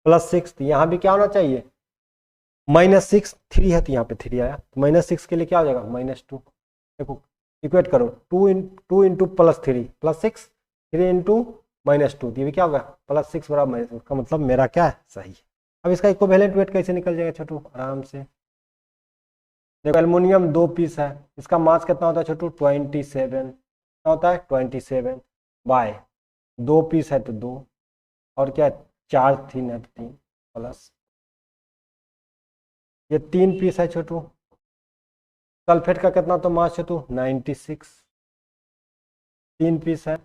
+6 तो यहाँ भी क्या होना चाहिए, -6। 3 है तो यहाँ पे 3 आया, तो -6 के लिए क्या हो जाएगा, -2। देखो इक्वेट करो, 2 × +3 +6, 3 × -2, ये भी क्या होगा, +6 = -6 का मतलब मेरा क्या है, सही है। अब इसका इक्विवेलेंट वेट कैसे निकल जाएगा छोटू, आराम से देखो, एल्युमिनियम 2 पीस है, इसका मास कितना होता है छोटू, 27। कितना होता है, 27 बाय 2 पीस है तो 2, और क्या 4 3 है तो 3 प्लस ये 3 पीस है छोटू। सल्फेट का कितना तो मास छोटू, 96। 3 पीस है,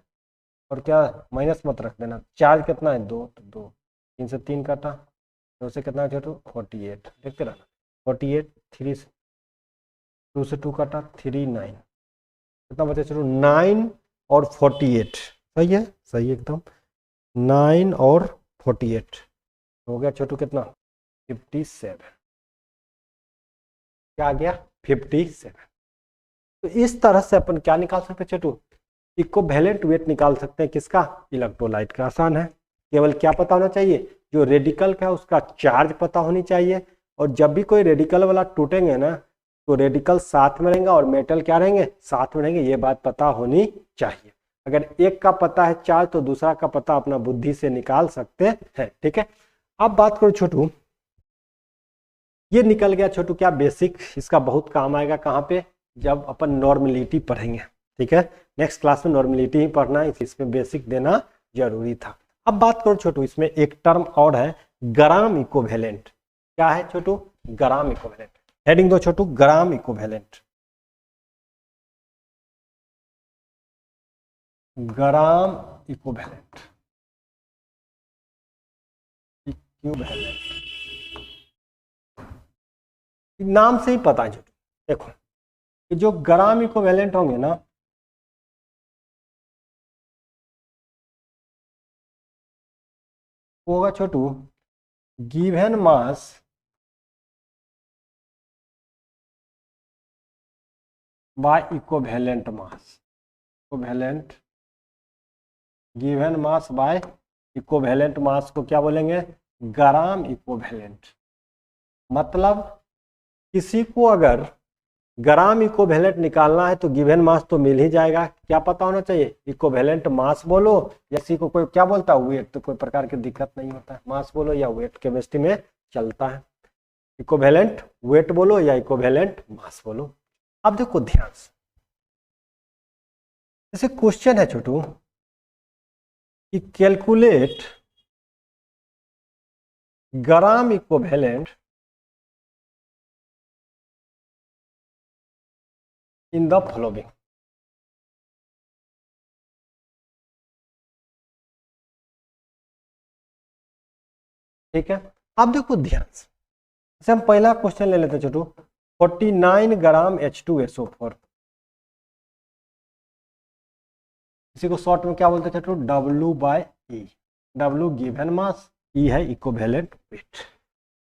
और क्या माइनस मत रख देना, चार्ज कितना है 2, तो 2, 3 से 3 काटा, 2 से कितना है छोटू, 48। देखते रहना, 48, 3 से 2 से 2 काटा, 3 9, कितना बचे छोटू, 9 और 48। सही है, सही है एकदम, 9 और 48 हो गया छोटू, कितना 57। क्या आ गया, 57। तो इस तरह से अपन क्या निकाल सकते हैं छोटू, इक्विवेलेंट वेट निकाल सकते हैं, किसका, इलेक्ट्रोलाइट का। आसान है, केवल क्या पता होना चाहिए, जो रेडिकल का है उसका चार्ज पता होनी चाहिए, और जब भी कोई रेडिकल वाला टूटेंगे ना तो रेडिकल साथ में रहेंगे और मेटल क्या रहेंगे, साथ में रहेंगे, ये बात पता होनी चाहिए। अगर एक का पता है चार्ज तो दूसरा का पता अपना बुद्धि से निकाल सकते हैं, ठीक है। अब बात करो छोटू, ये निकल गया छोटू क्या, बेसिक, इसका बहुत काम आएगा कहाँ पे, जब अपन नॉर्मलिटी पढ़ेंगे, ठीक है। नेक्स्ट क्लास में नॉर्मलिटी ही पढ़ना है, इसमें बेसिक देना जरूरी था। अब बात करो छोटू, इसमें एक टर्म और है, ग्राम इक्विवेलेंट। क्या है छोटू, ग्राम इक्विवेलेंट। हेडिंग दो छोटू, gram equivalent. Gram equivalent, equivalent नाम से ही पता है छोटू। देखो कि जो ग्राम इक्विवेलेंट होंगे ना, वो होगा छोटू given mass by equivalent mass, equivalent given mass by equivalent mass को क्या बोलेंगे, ग्राम इक्विवेलेंट। मतलब किसी को अगर ग्राम इक्विवेलेंट निकालना है तो गिवन मास तो मिल ही जाएगा, क्या पता होना चाहिए, इक्विवेलेंट मास बोलो या किसी को कोई क्या बोलता है, वेट, तो कोई प्रकार की दिक्कत नहीं होता है, मास बोलो या वेट, केमिस्ट्री में चलता है, इक्विवेलेंट वेट बोलो या इक्विवेलेंट मास बोलो। अब देखो ध्यान से, जैसे क्वेश्चन है छोटू कि calculate gram equivalent in the following. ठीक है, अब देखो ध्यान से, जैसे हम पहला क्वेश्चन ले लेते हैं छोटू, 49 ग्राम H2SO4, इसी को शॉर्ट में क्या बोलते हैं छोटू, W/E। W given mass, E है इक्विवेलेंट वेट।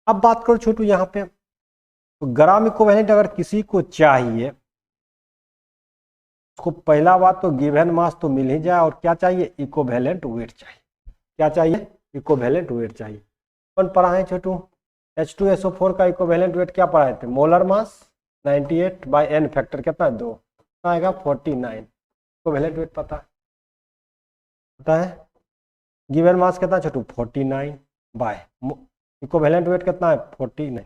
अब बात करो छोटू यहाँ पे, तो ग्राम इक्विवेलेंट अगर किसी को चाहिए, उसको पहला बात तो गिवन मास तो मिल ही जाए, और क्या चाहिए, इक्विवेलेंट वेट चाहिए। क्या चाहिए, इक्विवेलेंट वेट चाहिए। कौन पढ़ाए छोटू, H2SO4 का इक्विवेलेंट वेट क्या पढ़ाए थे, मोलर मास 98/N फैक्टर कितना है, 2, कितना आएगा 49। इक्विवेलेंट वेट पता है, गिवन मास कितना छोटू 49 बाय इक्विवेलेंट वेट कितना है 49,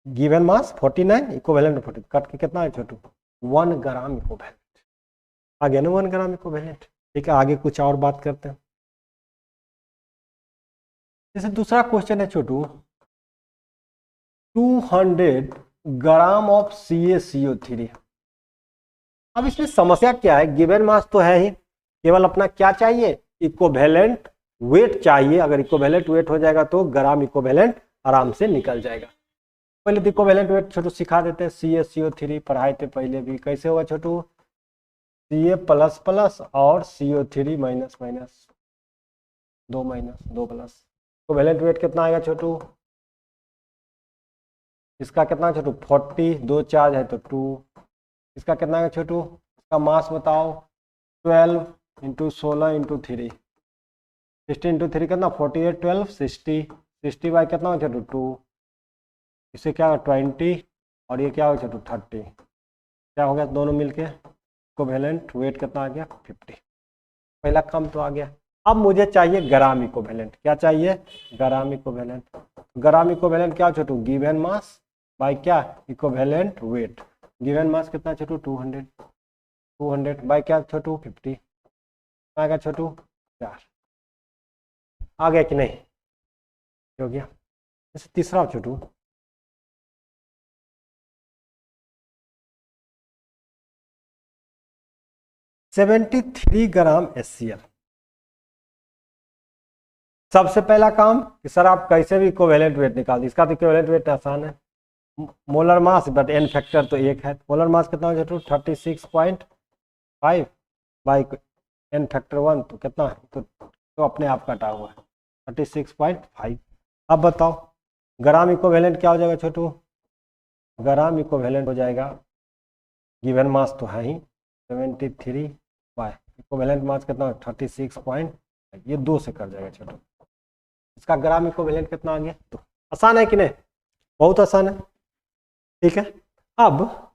गिवन मास 49, इक्विवेलेंट 40, कट के कितना है छोटू 1 ग्राम इक्विवेलेंट आ गया ना, 1 ग्राम इक्विवेलेंट। ठीक है, आगे कुछ और बात करते हैं। जैसे दूसरा क्वेश्चन है छोटू, 200 ग्राम ऑफ CaCO3। अब इसमें समस्या क्या है, गिवन मास तो है ही, केवल अपना क्या चाहिए इक्विवेलेंट वेट चाहिए। अगर इक्विवेलेंट वेट हो जाएगा तो ग्राम इक्विवेलेंट आराम से निकल जाएगा। पहले तो इक्विवेलेंट वेट छोटू सिखा देते हैं, CaCO3 पढ़ाए थे पहले भी, कैसे होगा छोटू Ca++ और CO3 minus minus 2 minus 2 plus. Equivalent wait कितना आएगा छोटू, इसका कितना छोटू 40, 2 चार्ज है तो 2, इसका कितना है छोटू, इसका मास बताओ 12 इंटू 16 इंटू 3, 60 इंटू 3 कितना 48, 12 60, 60 बाई कितना हो छोटू 2, इससे क्या होगा 20 और ये क्या हो छोटू 30, क्या हो गया दोनों मिलके इक्विवेलेंट वेट कितना आ गया 50। पहला काम तो आ गया। अब मुझे चाहिए ग्राम इक्विवेलेंट, क्या चाहिए ग्राम इक्विवेलेंट। ग्राम इक्विवेलेंट क्या छोटू गिवन मास बाई क्या इक्विवेलेंट वेट। गिवन मास कितना छोटू 200, 200 बाई क्या छोटू 50 आएगा छोटू 4। आ गया कि नहीं, हो गया। जैसे तीसरा छोटू, $73 ग्राम HCl। सबसे पहला काम कि सर आप कैसे भी इक्विवेलेंट वेट निकाल दी, इसका तो इक्विवेलेंट वेट आसान है, molar mass but n factor तो 1 है। मोलर मास कितना हो छोटू 36.5 बाई एन फैक्टर 1 तो कितना है, तो अपने आप कटा हुआ है 36.5। अब बताओ ग्राम इक्विवेलेंट क्या हो जाएगा छोटू, ग्राम इक्विवेलेंट हो जाएगा, गिवन मास तो है ही 73 बाई इक्विवेलेंट मास कितना 36. ये 2 से कर जाएगा छोटू, इसका ग्राम इक्विवेलेंट कितना आ गया। तो आसान है कि नहीं, बहुत आसान है। ठीक है, अब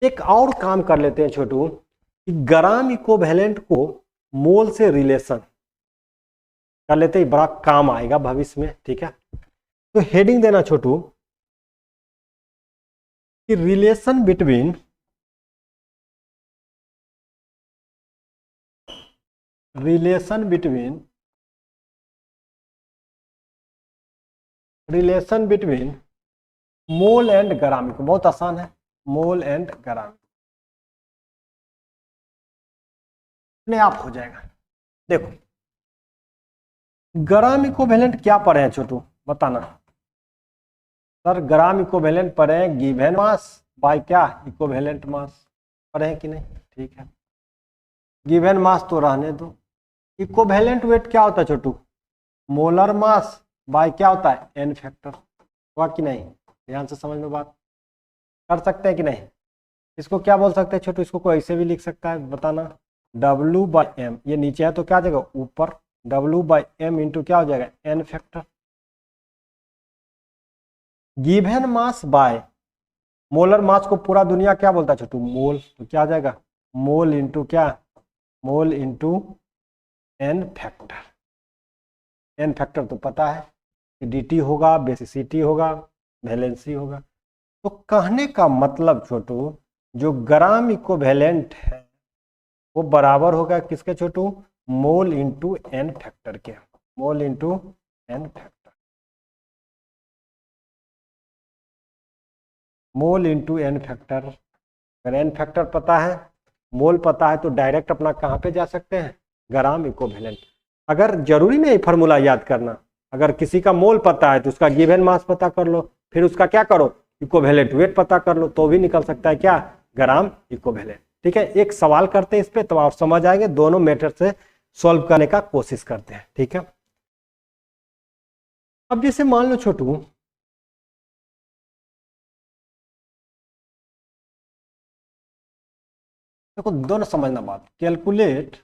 एक और काम कर लेते हैं छोटू कि ग्राम इक्विवेलेंट को मोल से रिलेशन कर लेते हैं, बड़ा काम आएगा भविष्य में। ठीक है, तो हेडिंग देना छोटू कि रिलेशन बिटवीन मोल एंड ग्राम। बहुत आसान है, मोल एंड ग्राम अपने आप हो जाएगा। देखो ग्राम इक्विवेलेंट क्या पढ़े हैं छोटू बताना, सर ग्राम इक्विवेलेंट पढ़े हैं गिवन मास बाय क्या इक्विवेलेंट मास, पढ़े हैं कि नहीं। ठीक है, गिवन मास तो रहने दो, इक्विवेलेंट वेट क्या होता है छोटू मोलर मास बाय क्या होता है एन फैक्टर, हुआ कि नहीं, ध्यान से समझ में बात कर सकते हैं कि नहीं। इसको क्या बोल सकते हैं छोटू, इसको कोई ऐसे भी लिख सकता है बताना, W/m, ये नीचे है तो क्या हो जाएगा ऊपर, W/m इंटू क्या हो जाएगा n factor. Given mass by molar mass को पूरा दुनिया क्या बोलता है छोटू मोल, तो क्या आ जाएगा मोल इंटू क्या mole into n factor. N factor तो पता है dt होगा, बेसिसिटी होगा, वैलेंसी होगा। तो कहने का मतलब छोटू जो ग्राम इक्विवेलेंट है वो बराबर होगा किसके छोटू मोल इंटू एन फैक्टर के, mole into n factor, mole into n factor. अगर एन फैक्टर पता है मोल पता है तो डायरेक्ट अपना कहाँ पे जा सकते हैं ग्राम इक्विवेलेंट। अगर जरूरी नहीं फॉर्मूला याद करना, अगर किसी का मोल पता है तो उसका गिवन मास पता कर लो, फिर उसका क्या करो इक्विवेलेंट वेट पता कर लो, तो भी निकल सकता है क्या ग्राम इक्विवेलेंट। ठीक है, एक सवाल करते हैं इस पे तो आप समझ आएंगे, दोनों मेथड से सॉल्व करने का कोशिश करते हैं। ठीक है, अब जैसे मान लो छोटू देखो दोनों समझना बात, calculate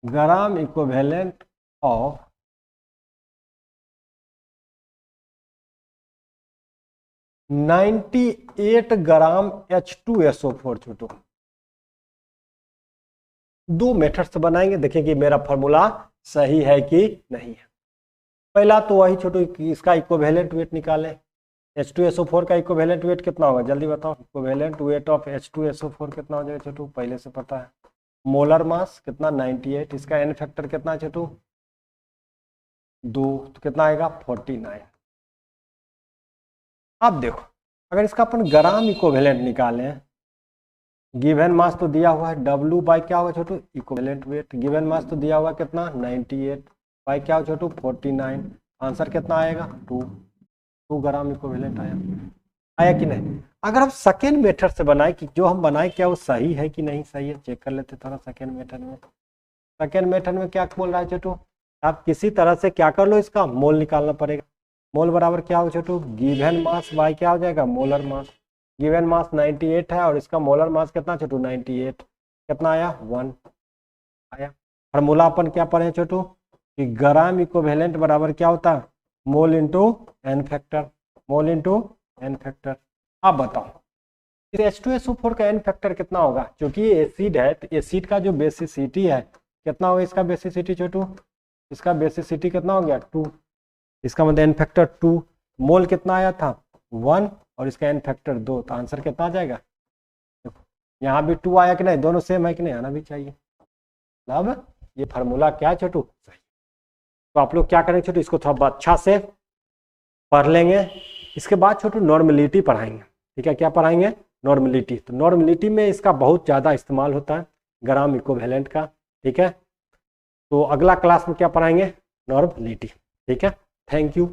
gram equivalent of 98 gram H2SO4 छोटू। दो मेथड से बनाएंगे, देखें कि मेरा फॉर्मूला सही है कि नहीं है। पहला तो वही छोटू, इसका इक्विवेलेंट वेट निकालें। H2SO4 का इक्विवेलेंट वेट कितना होगा, जल्दी बताओ। इक्विवेलेंट वेट ऑफ H2SO4 कितना हो जाएगा छोटू, पहले से पता है। मोलर मास कितना 98, इसका एन फैक्टर कितना है छोटू 2, तो कितना आएगा 49। अब देखो अगर इसका अपन ग्राम इक्विवेलेंट निकालें, गिवन मास तो दिया हुआ है W बाई क्या होगा छोटू इक्विवेलेंट वेट, गिवन मास तो दिया हुआ कितना 98 बाई क्या हो छोटू 49, आंसर कितना आएगा 2 ग्राम इक्विवेलेंट आया कि नहीं। अगर हम सेकेंड मेथड से बनाए कि जो हम बनाए क्या वो सही है कि नहीं सही है, चेक कर लेते थोड़ा सेकेंड मेथड में। सेकेंड मेथड में क्या बोल रहा है छोटू, आप किसी तरह से क्या कर लो, इसका मोल निकालना पड़ेगा। मोल बराबर क्या हो छोटू, गिवन मास बाई क्या हो जाएगा मोलर मास। गिवन मास 98 है और इसका मोलर मास कितना छोटू 98, कितना आया 1 आया। फार्मूला अपन क्या पढ़े छोटू कि ग्राम इक्विवेलेंट बराबर क्या होता है mole into n factor, mole into n factor. आप बताओ इस H2SO4 का एन फैक्टर कितना होगा, क्योंकि ये एसिड है तो एसिड का जो बेसिसिटी है कितना होगा, इसका बेसिसिटी छोटू, इसका बेसिसिटी कितना हो गया 2, इसका मतलब एन फैक्टर 2। मोल कितना आया था 1 और इसका एन फैक्टर 2, तो आंसर कितना आ जाएगा, देखो यहाँ भी 2 आया कि नहीं, दोनों सेम है कि नहीं, आना भी चाहिए। अब ये फार्मूला क्या है छोटू सही। तो आप लोग क्या करेंगे छोटू, इसको थोड़ा अच्छा से पढ़ लेंगे। इसके बाद छोटू नॉर्मलिटी पढ़ाएंगे, ठीक है। क्या पढ़ाएंगे नॉर्मलिटी, तो नॉर्मलिटी में इसका बहुत ज़्यादा इस्तेमाल होता है ग्राम इक्विवेलेंट का, ठीक है। तो अगला क्लास में क्या पढ़ाएंगे नॉर्मलिटी, ठीक है। Thank you.